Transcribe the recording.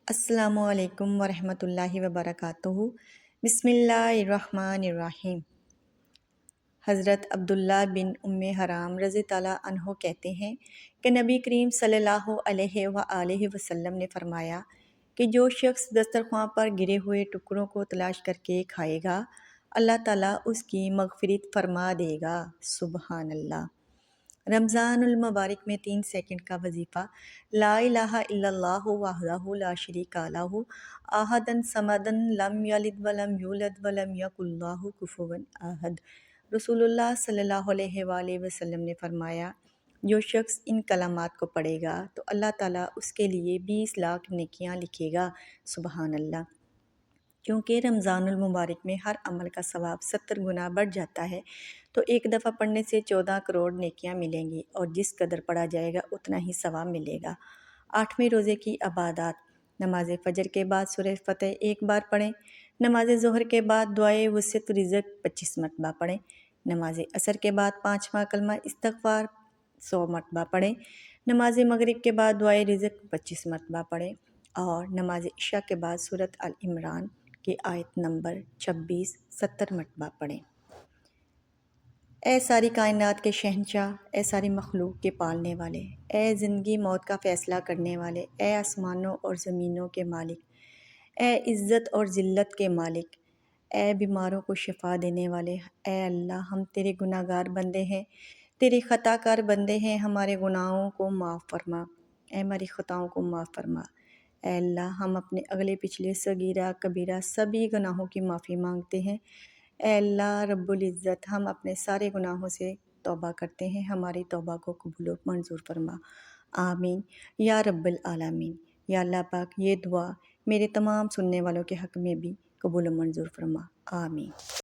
السلام علیکم ورحمۃ اللہ وبرکاتہ۔ بسم اللہ الرحمن الرحیم۔ حضرت عبداللہ بن حرام رضی اللہ عنہ کہتے ہیں کہ نبی کریم صلی اللہ علیہ وآلہ وسلم نے فرمایا کہ جو شخص دسترخوان پر گرے ہوئے ٹکڑوں کو تلاش کر کے کھائے گا، اللہ تعالیٰ اس کی مغفرت فرما دے گا۔ سبحان اللہ۔ رمضان المبارک میں 3 سیکنڈ کا وظیفہ: لا الہ الا اللہ وحدہ لا شریک لہ احد الصمد لم یلد ولم یولد ولم یکن لہ کفوا احد۔ رسول اللہ صلی اللہ علیہ وآلہ وسلم نے فرمایا، جو شخص ان کلمات کو پڑھے گا تو اللہ تعالیٰ اس کے لیے 20 لاکھ نیکیاں لکھے گا۔ سبحان اللہ۔ کیونکہ رمضان المبارک میں ہر عمل کا ثواب 70 گنا بڑھ جاتا ہے، تو ایک دفعہ پڑھنے سے 14 کروڑ نیکیاں ملیں گی، اور جس قدر پڑھا جائے گا اتنا ہی ثواب ملے گا۔ 8ویں روزے کی عبادات: نماز فجر کے بعد سورہ فتح 1 بار پڑھیں۔ نماز ظہر کے بعد دعائے وسعت رزق 25 مرتبہ پڑھیں۔ نماز عصر کے بعد 5واں کلمہ استغفار 100 مرتبہ پڑھیں۔ نماز مغرب کے بعد دعائے رزق 25 مرتبہ پڑھیں، اور نماز عشاء کے بعد سورۃ آل عمران کی آیت نمبر 26 70 مرتبہ پڑھیں۔ اے ساری کائنات کے شہنشاہ، اے ساری مخلوق کے پالنے والے، اے زندگی موت کا فیصلہ کرنے والے، اے آسمانوں اور زمینوں کے مالک، اے عزت اور ذلت کے مالک، اے بیماروں کو شفا دینے والے، اے اللہ ہم تیرے گناہ گار بندے ہیں، تیرے خطا کار بندے ہیں، ہمارے گناہوں کو معاف فرما، اے ہماری خطاؤں کو معاف فرما۔ اے اللہ ہم اپنے اگلے پچھلے صغیرہ کبیرہ سبھی گناہوں کی معافی مانگتے ہیں۔ اے اللہ رب العزت ہم اپنے سارے گناہوں سے توبہ کرتے ہیں، ہماری توبہ کو قبول و منظور فرما۔ آمین یا رب العالمین۔ یا اللہ پاک یہ دعا میرے تمام سننے والوں کے حق میں بھی قبول و منظور فرما۔ آمین۔